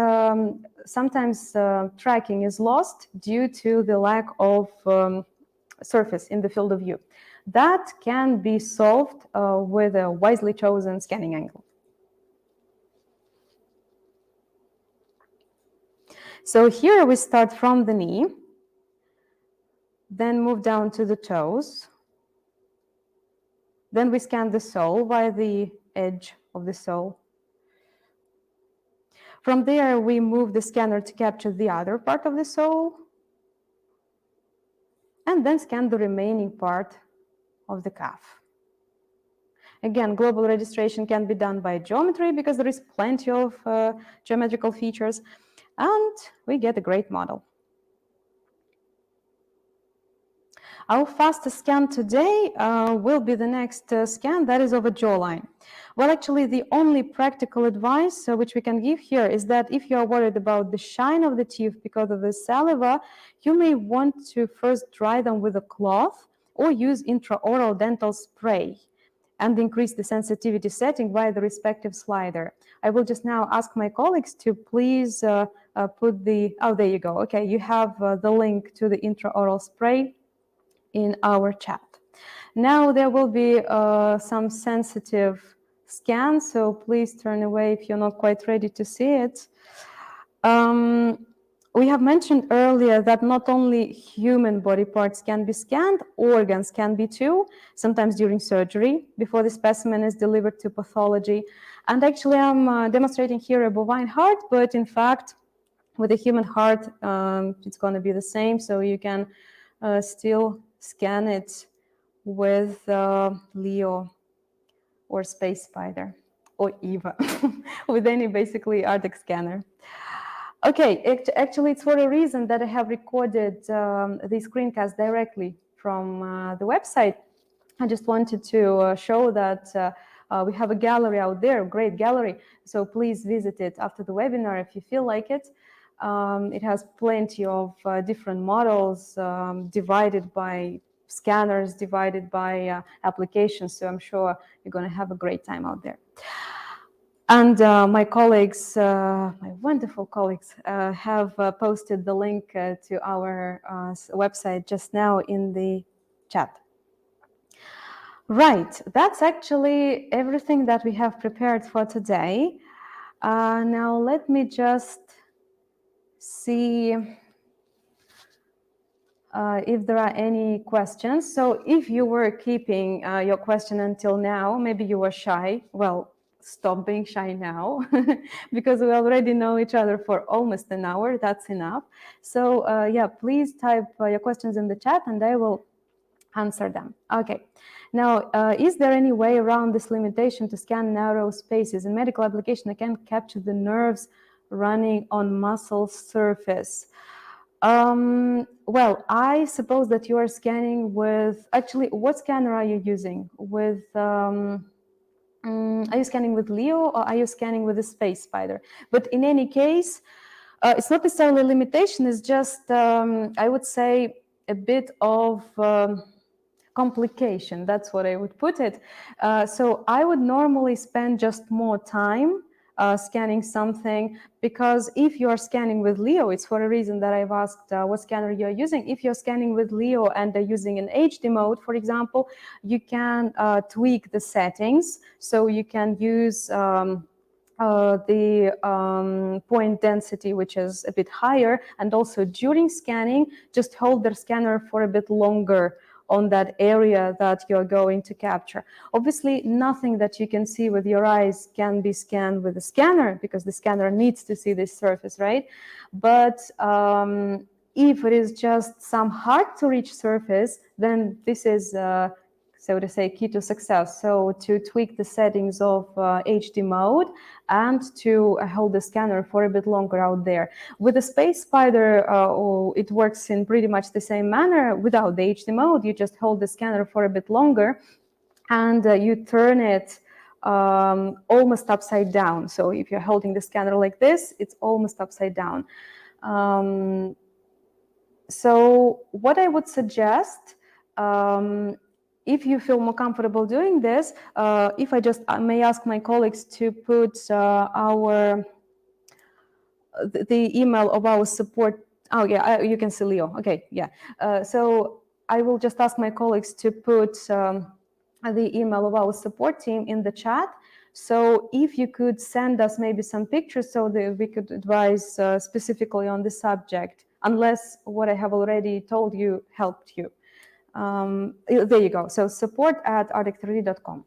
sometimes tracking is lost due to the lack of surface in the field of view. That can be solved with a wisely chosen scanning angle. So here we start from the knee, then move down to the toes. Then we scan the sole via the edge of the sole. From there, we move the scanner to capture the other part of the sole, and then scan the remaining part of the calf. Again, global registration can be done by geometry because there is plenty of geometrical features, and we get a great model. Our fastest scan today will be the next scan, that is of a jawline. Well, actually, the only practical advice which we can give here is that if you are worried about the shine of the teeth because of the saliva, you may want to first dry them with a cloth or use intraoral dental spray and increase the sensitivity setting via the respective slider. I will just now ask my colleagues to please put the, oh, there you go. Okay, you have the link to the intraoral spray in our chat. Now there will be some sensitive scans, so please turn away if you're not quite ready to see it. We have mentioned earlier that not only human body parts can be scanned, organs can be too, sometimes during surgery, before the specimen is delivered to pathology. And actually I'm demonstrating here a bovine heart, but in fact, with a human heart, it's going to be the same, so you can still scan it with Leo or Space Spider or Eva, with any basically Artec scanner. Okay, actually it's for a reason that I have recorded the screencast directly from the website. I just wanted to show that we have a gallery out there, a great gallery, so please visit it after the webinar if you feel like it. It has plenty of different models divided by scanners, divided by applications, so I'm sure you're going to have a great time out there. And my colleagues, my wonderful colleagues, have posted the link to our website just now in the chat. Right, that's actually everything that we have prepared for today. Now let me just see if there are any questions. So if you were keeping your question until now, maybe you were shy. Well, stop being shy now because we already know each other for almost an hour. That's enough. So yeah, please type your questions in the chat and I will answer them. Okay. Now, is there any way around this limitation to scan narrow spaces? In medical application, I can capture the nerves running on muscle surface. Well, I suppose that you are scanning with, actually, what scanner are you using? With, are you scanning with Leo or are you scanning with the Space Spider? But in any case, it's not necessarily a limitation, it's just, I would say, a bit of complication, that's what I would put it. So I would normally spend just more time scanning something, because if you are scanning with Leo, it's for a reason that I've asked what scanner you're using. If you're scanning with Leo and using an HD mode, for example, you can tweak the settings, so you can use the point density, which is a bit higher, and also during scanning, just hold the scanner for a bit longer on that area that you're going to capture. Obviously, nothing that you can see with your eyes can be scanned with a scanner, because the scanner needs to see this surface, right? But if it is just some hard to reach surface, then this is so to say, key to success. So to tweak the settings of HD mode and to hold the scanner for a bit longer out there. With the Space Spider, it works in pretty much the same manner. Without the HD mode, you just hold the scanner for a bit longer and you turn it almost upside down. So if you're holding the scanner like this, it's almost upside down. So what I would suggest, if you feel more comfortable doing this, if I just may ask my colleagues to put the email of our support. Oh yeah, you can see Leo. Okay, yeah. So I will just ask my colleagues to put the email of our support team in the chat. So if you could send us maybe some pictures so that we could advise specifically on the subject, unless what I have already told you helped you. There you go. So support@artec3d.com.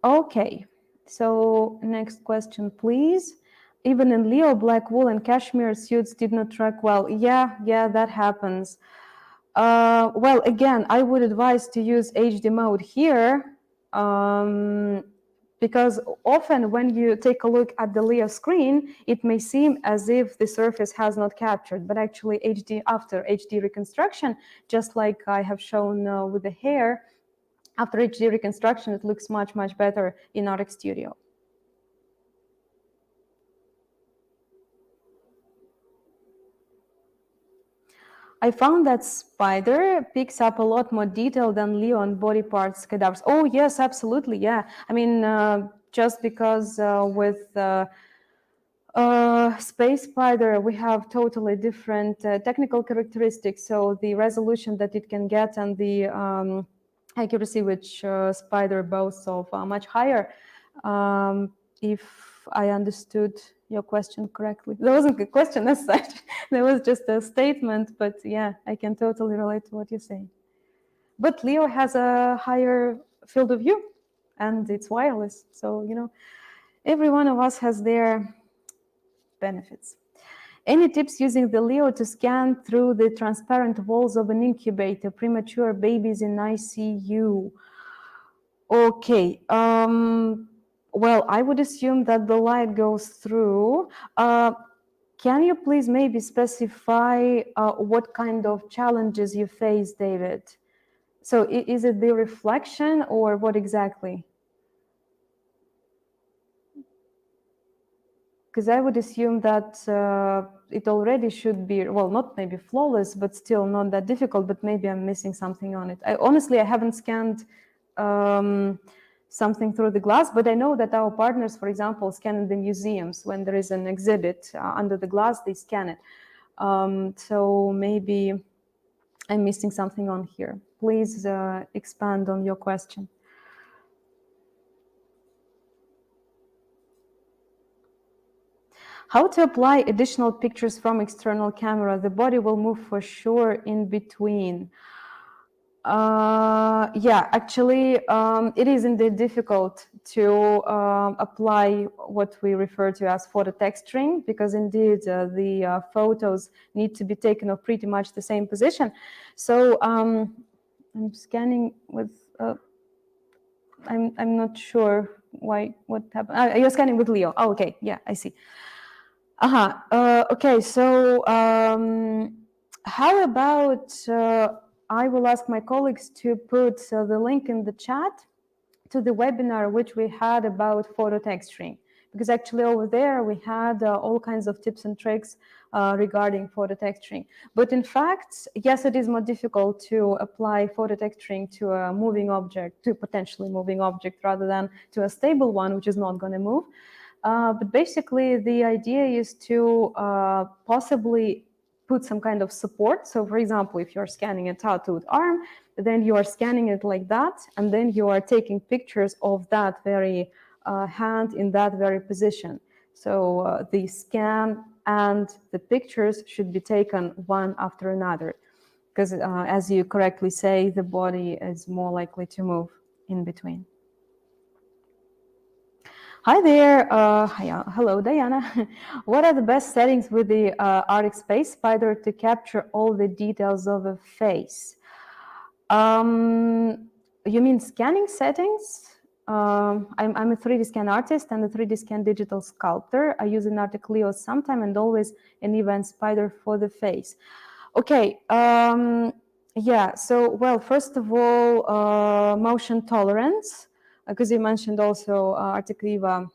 Okay, so next question, please. Even in Leo, black wool and cashmere suits did not track well. Yeah, that happens. Well, again, I would advise to use HD mode here, because often when you take a look at the Leo screen, it may seem as if the surface has not captured, but actually after HD reconstruction, just like I have shown with the hair, after HD reconstruction, it looks much, much better in Artec Studio. I found that Spider picks up a lot more detail than Leo on body parts cadavers. Oh, yes, absolutely, yeah. I mean, just because with Space Spider, we have totally different technical characteristics. So the resolution that it can get and the accuracy which Spider boasts of are much higher. If I understood your question correctly. There wasn't a question as such. There was just a statement, but yeah, I can totally relate to what you're saying. But Leo has a higher field of view and it's wireless. So, you know, every one of us has their benefits. Any tips using the Leo to scan through the transparent walls of an incubator, premature babies in ICU? Okay. Well, I would assume that the light goes through. Can you please maybe specify what kind of challenges you face, David? So is it the reflection or what exactly? Because I would assume that it already should be, well, not maybe flawless, but still not that difficult, but maybe I'm missing something on it. Honestly, I haven't scanned something through the glass, but I know that our partners, for example, scan in the museums. When there is an exhibit under the glass, they scan it. So maybe I'm missing something on here. Please expand on your question. How to apply additional pictures from external camera? The body will move for sure in between. Yeah, actually, it is indeed difficult to apply what we refer to as photo texturing, because indeed the photos need to be taken of pretty much the same position. So I'm scanning with, I'm not sure what happened. You're scanning with Leo. Oh, okay, yeah, I see. Okay, so how about I will ask my colleagues to put the link in the chat to the webinar which we had about photo texturing, because actually over there we had all kinds of tips and tricks regarding photo texturing. But in fact, yes, it is more difficult to apply photo texturing to a moving object, to potentially moving object, rather than to a stable one which is not going to move. But basically, the idea is to possibly put some kind of support. So, for example, if you're scanning a tattooed arm, then you are scanning it like that, and then you are taking pictures of that very hand in that very position. So the scan and the pictures should be taken one after another, because as you correctly say, the body is more likely to move in between. Hi there. Hello, Diana. What are the best settings with the Artec Space Spider to capture all the details of a face? You mean scanning settings? I'm a 3D scan artist and a 3D scan digital sculptor. I use an Artec Leo sometime and always an Event Spider for the face. Okay. Yeah. So, well, first of all, motion tolerance, because you mentioned also Artec Viva.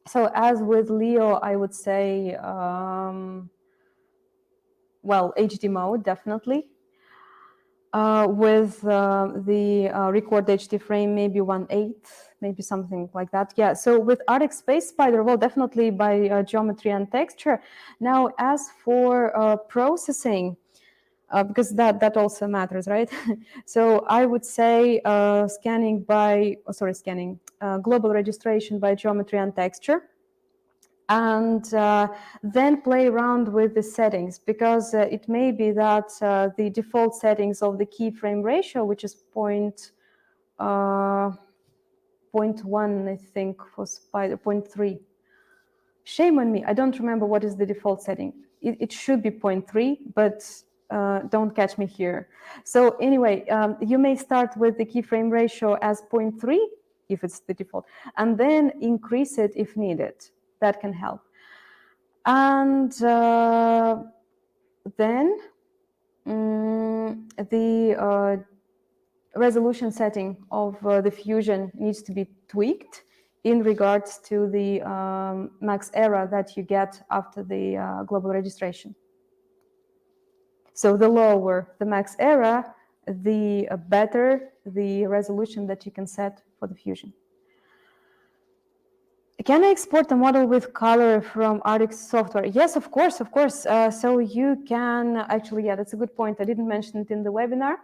So as with Leo, I would say well, HD mode, definitely. With the record HD frame, maybe 1/8, maybe something like that. Yeah, so with Artec Space Spider, well, definitely by geometry and texture. Now, as for processing, because that also matters, right? So I would say scanning by, global registration by geometry and texture. And then play around with the settings, because it may be that the default settings of the keyframe ratio, which is 0.1, I think, for Spider, 0.3. Shame on me, I don't remember what is the default setting. It should be 0.3, but don't catch me here. So anyway, you may start with the keyframe ratio as 0.3, if it's the default, and then increase it if needed. That can help. And then the resolution setting of the fusion needs to be tweaked in regards to the max error that you get after the global registration. So the lower the max error, the better the resolution that you can set for the fusion. Can I export a model with color from Artec software? Yes, of course, of course. So you can actually, yeah, that's a good point. I didn't mention it in the webinar,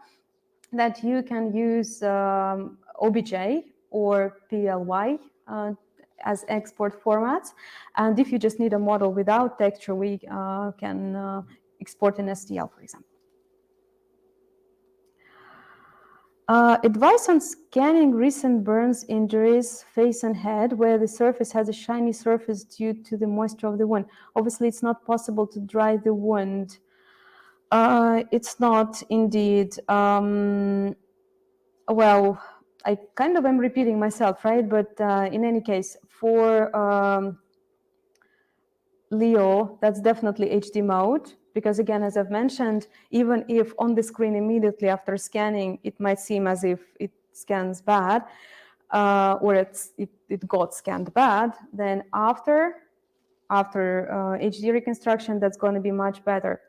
that you can use OBJ or PLY as export formats. And if you just need a model without texture, we can export in STL, for example. Advice on scanning recent burns, injuries, face and head, where the surface has a shiny surface due to the moisture of the wound. Obviously, it's not possible to dry the wound. It's not indeed. Well, I kind of am repeating myself, right? But in any case, for Leo, that's definitely HD mode, because again, as I've mentioned, even if on the screen immediately after scanning, it might seem as if it scans bad, or it got scanned bad, then after HD reconstruction, that's going to be much better.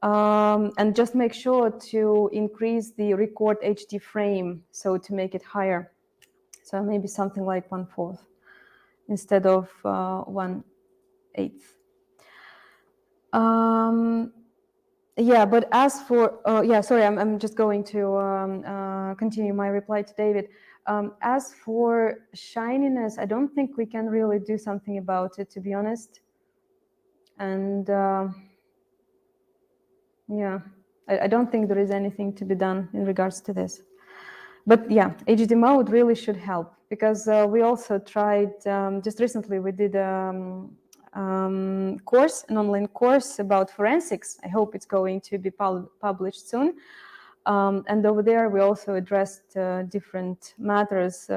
And just make sure to increase the record HD frame, so to make it higher. So maybe something like 1/4 instead of 1/8. Yeah, but as for, yeah, sorry, I'm just going to continue my reply to David. As for shininess, I don't think we can really do something about it, to be honest. And yeah, I don't think there is anything to be done in regards to this. But yeah, HD mode really should help, because we also tried, just recently we did course, an online course about forensics. I hope it's going to be published soon. And over there, we also addressed different matters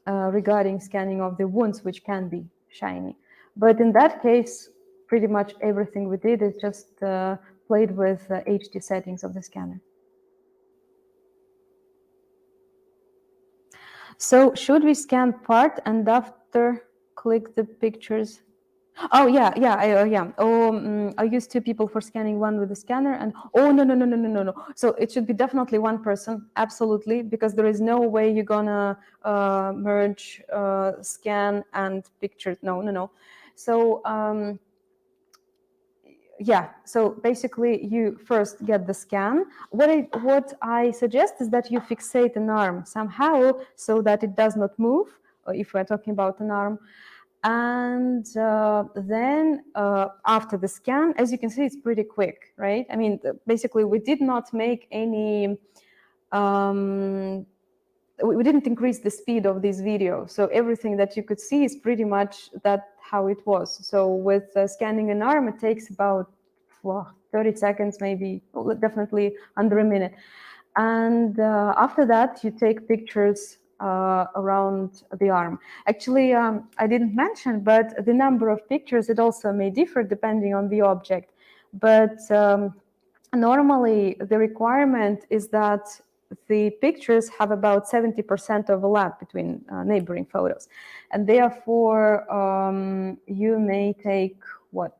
regarding scanning of the wounds, which can be shiny. But in that case, pretty much everything we did is just played with HD settings of the scanner. So should we scan part and after click the pictures? Oh yeah, yeah, yeah. Oh, I used 2 people for scanning, one with the scanner, and oh no. So it should be definitely one person, absolutely, because there is no way you're gonna merge scan and picture. No. So yeah, so basically you first get the scan. What I suggest is that you fixate an arm somehow so that it does not move, if we're talking about an arm. And then after the scan, as you can see, it's pretty quick, right? I mean, basically we did not make any, we didn't increase the speed of this video. So everything that you could see is pretty much how it was. So with scanning an arm, it takes about 30 seconds, maybe, definitely under a minute. And after that, you take pictures around the arm. Actually, I didn't mention, but the number of pictures, it also may differ depending on the object. But normally, the requirement is that the pictures have about 70% overlap between neighboring photos. And therefore, you may take, what,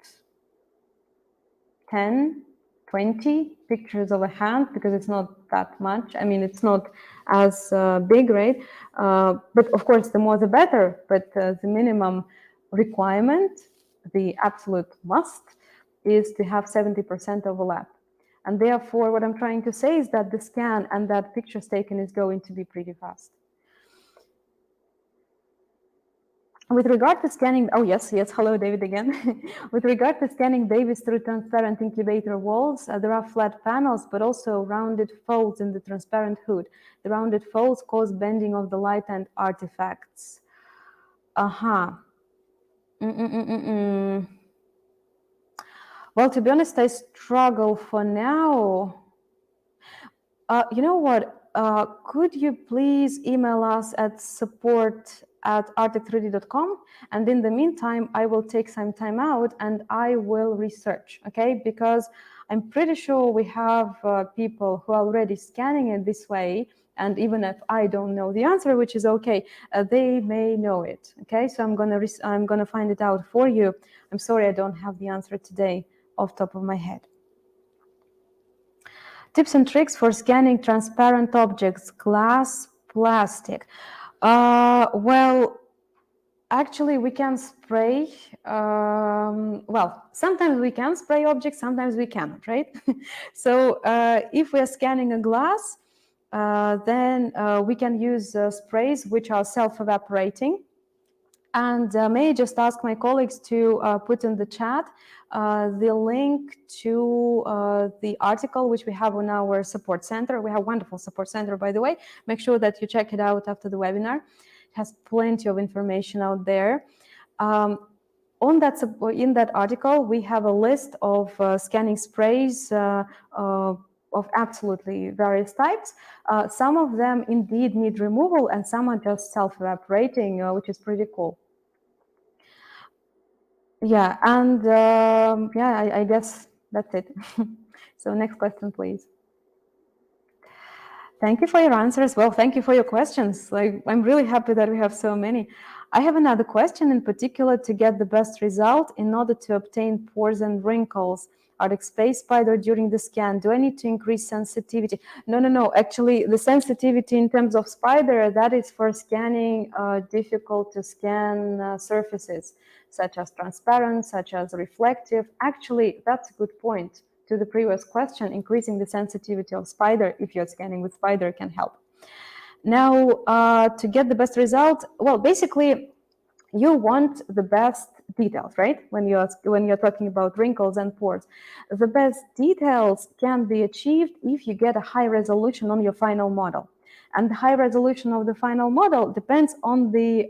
10, 20 pictures of a hand, because it's not that much. I mean, it's not as big, right? But of course, the more the better. But the minimum requirement, the absolute must, is to have 70% overlap. And therefore, what I'm trying to say is that the scan and that pictures taken is going to be pretty fast. With regard to scanning, oh yes, hello David again. With regard to scanning babies through transparent incubator walls, there are flat panels, but also rounded folds in the transparent hood. The rounded folds cause bending of the light and artifacts. Well, to be honest, I struggle for now. You know what? Could you please email us at support@artec3d.com, and in the meantime, I will take some time out and I will research, okay? Because I'm pretty sure we have people who are already scanning it this way, and even if I don't know the answer, which is okay, they may know it, okay? So I'm gonna find it out for you. I'm sorry I don't have the answer today off the top of my head. Tips and tricks for scanning transparent objects, glass, plastic. Well, actually, we can spray. Well, sometimes we can spray objects, sometimes we cannot, right? So if we are scanning a glass, then we can use sprays which are self-evaporating. And may I just ask my colleagues to put in the chat the link to the article which we have on our support center. We have a wonderful support center, by the way. Make sure that you check it out after the webinar. It has plenty of information out there. In that article, we have a list of scanning sprays of absolutely various types. Some of them indeed need removal, and some are just self-evaporating, which is pretty cool. Yeah, and yeah, I guess that's it. So next question, please. Thank you for your answers. Well, thank you for your questions. Like, I'm really happy that we have so many. I have another question in particular to get the best result in order to obtain pores and wrinkles. Artec Space Spider during the scan. Do I need to increase sensitivity? No. Actually, the sensitivity in terms of spider, that is for scanning difficult to scan surfaces, such as transparent, such as reflective. Actually, that's a good point. To the previous question, increasing the sensitivity of spider, if you're scanning with spider, can help. Now, to get the best result, well, basically, you want the best details, right? When you're talking about wrinkles and pores, the best details can be achieved if you get a high resolution on your final model. And the high resolution of the final model depends on the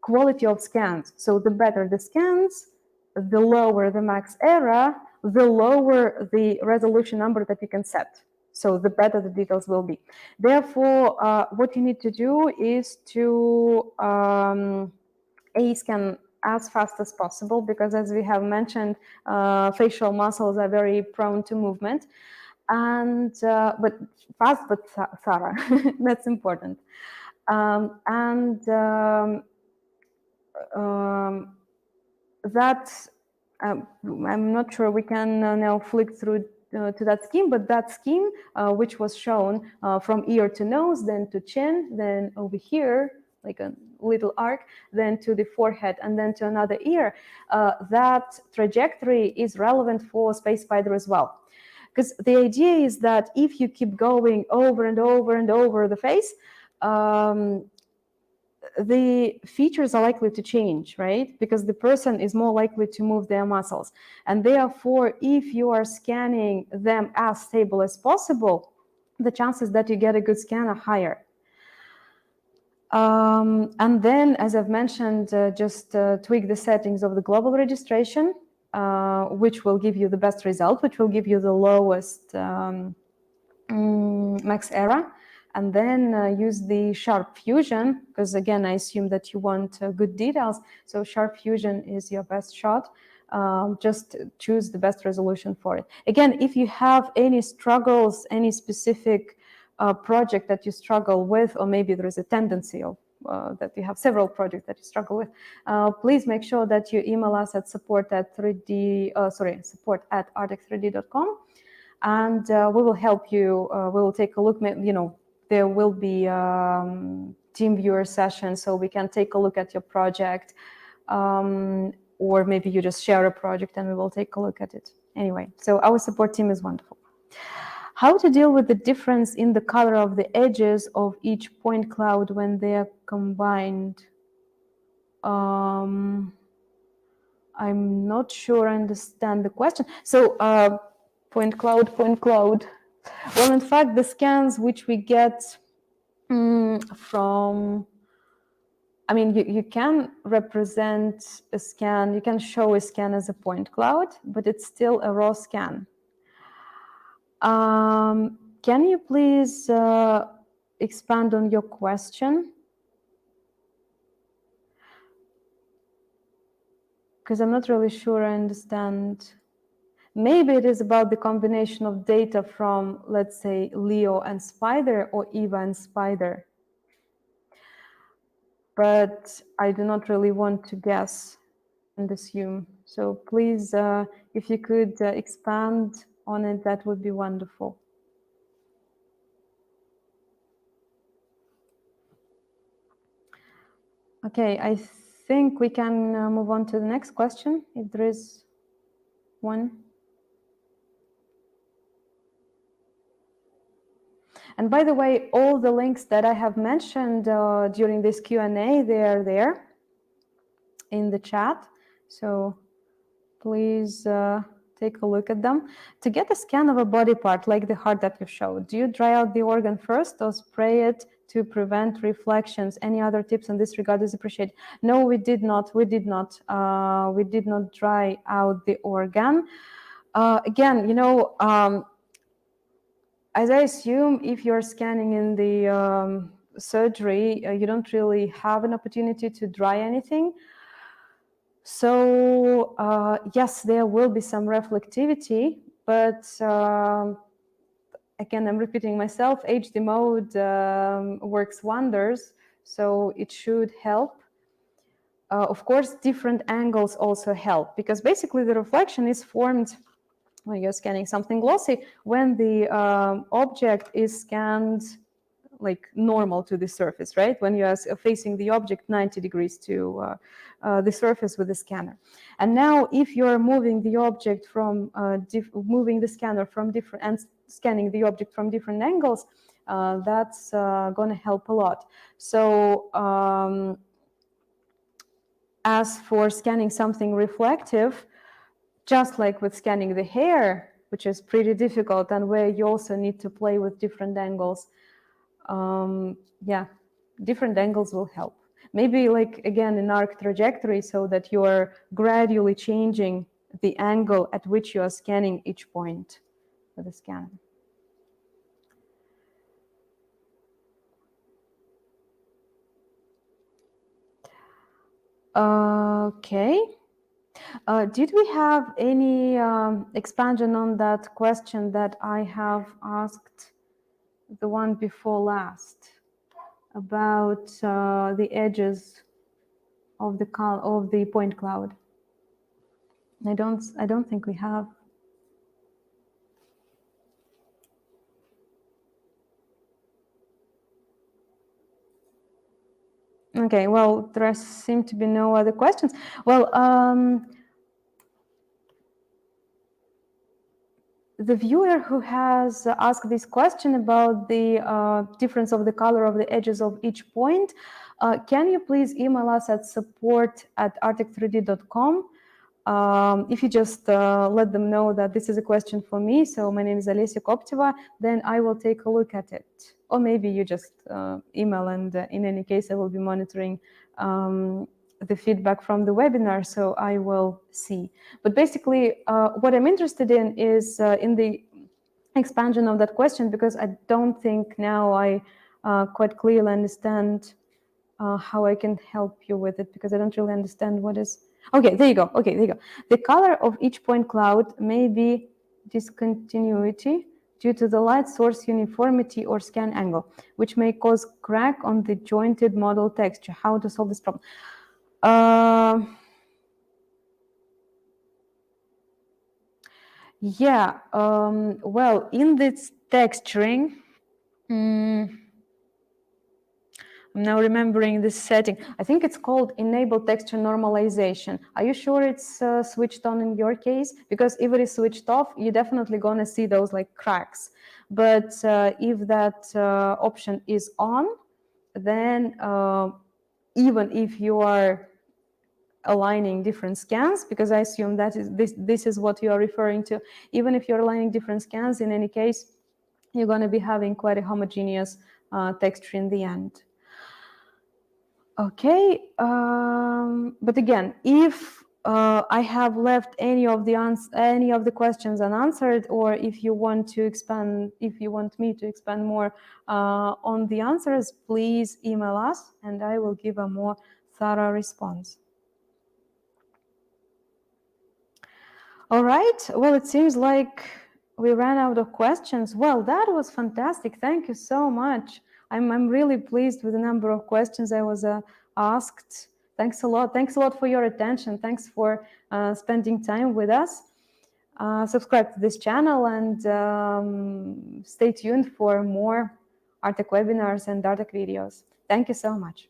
quality of scans. So the better the scans, the lower the max error, the lower the resolution number that you can set. So the better the details will be. Therefore, what you need to do is to scan as fast as possible, because as we have mentioned, facial muscles are very prone to movement. And but fast but thorough, that's important. I'm not sure we can now flick through to that scheme, but that scheme, which was shown from ear to nose, then to chin, then over here, like a little arc, then to the forehead, and then to another ear, that trajectory is relevant for Space Spider as well. Because the idea is that if you keep going over and over and over the face, the features are likely to change, right? Because the person is more likely to move their muscles. And therefore, if you are scanning them as stable as possible, the chances that you get a good scan are higher. And then, as I've mentioned, just tweak the settings of the global registration, which will give you the best result, which will give you the lowest max error. And then use the Sharp Fusion, because again, I assume that you want good details. So Sharp Fusion is your best shot. Just choose the best resolution for it. Again, if you have any struggles, any specific project that you struggle with, or maybe there is a tendency of that you have several projects that you struggle with, please make sure that you email us at support@artec3d.com, and we will help you. We will take a look. There will be team viewer session, so we can take a look at your project, or maybe you just share a project and we will take a look at it. Anyway, so our support team is wonderful. How to deal with the difference in the color of the edges of each point cloud when they are combined? I'm not sure I understand the question. So point cloud. Well, in fact, the scans which we get from, I mean, you can represent a scan, you can show a scan as a point cloud, but it's still a raw scan. Can you please expand on your question? Because I'm not really sure I understand. Maybe it is about the combination of data from, let's say, Leo and Spider or Eva and Spider. But I do not really want to guess and assume. So please, if you could expand on it, that would be wonderful. Okay, I think we can move on to the next question, if there is one. And by the way, all the links that I have mentioned during this Q&A, they are there in the chat. So please take a look at them. To get a scan of a body part, like the heart that you showed, do you dry out the organ first or spray it to prevent reflections? Any other tips in this regard is appreciated. No, we did not. We did not dry out the organ. Again, you know, as I assume, if you're scanning in the surgery, you don't really have an opportunity to dry anything. So yes, there will be some reflectivity, but again, I'm repeating myself, HD mode works wonders, so it should help. Of course, different angles also help, because basically the reflection is formed when you're scanning something glossy, when the object is scanned like normal to the surface, right? When you are facing the object 90 degrees to the surface with the scanner. And now if you're moving the object from, moving the scanner from different, and scanning the object from different angles, that's gonna help a lot. So as for scanning something reflective, just like with scanning the hair, which is pretty difficult and where you also need to play with different angles, yeah, different angles will help. Maybe like, again, an arc trajectory so that you are gradually changing the angle at which you are scanning each point with the scanner. Okay. Did we have any expansion on that question that I have asked, the one before last, about the edges of the point cloud? I don't think we have. Okay, well, there seem to be no other questions. Well, the viewer who has asked this question about the difference of the color of the edges of each point, can you please email us at support@artec3d.com? If you just let them know that this is a question for me, so my name is Alesia Kopteva, then I will take a look at it. Or maybe you just email, and in any case, I will be monitoring the feedback from the webinar, so I will see. But basically, what I'm interested in is in the expansion of that question, because I don't think now I quite clearly understand how I can help you with it, because I don't really understand what is. Okay, there you go. Okay, there you go. The color of each point cloud may be discontinuity due to the light source uniformity or scan angle, which may cause crack on the jointed model texture. How to solve this problem? Well, in this texturing, I'm now remembering this setting. I think it's called Enable Texture Normalization. Are you sure it's switched on in your case? Because if it is switched off, you're definitely going to see those like cracks. But if that option is on, then even if you are aligning different scans, because I assume that is this is what you are referring to, even if you're aligning different scans, in any case, you're going to be having quite a homogeneous texture in the end. Okay, but again, if I have left any of the questions unanswered, or if you want to expand, if you want me to expand more on the answers, please email us, and I will give a more thorough response. All right. Well, it seems like we ran out of questions. Well, that was fantastic. Thank you so much. I'm really pleased with the number of questions I was asked. Thanks a lot. Thanks a lot for your attention. Thanks for spending time with us. Subscribe to this channel and stay tuned for more Artec webinars and Artec videos. Thank you so much.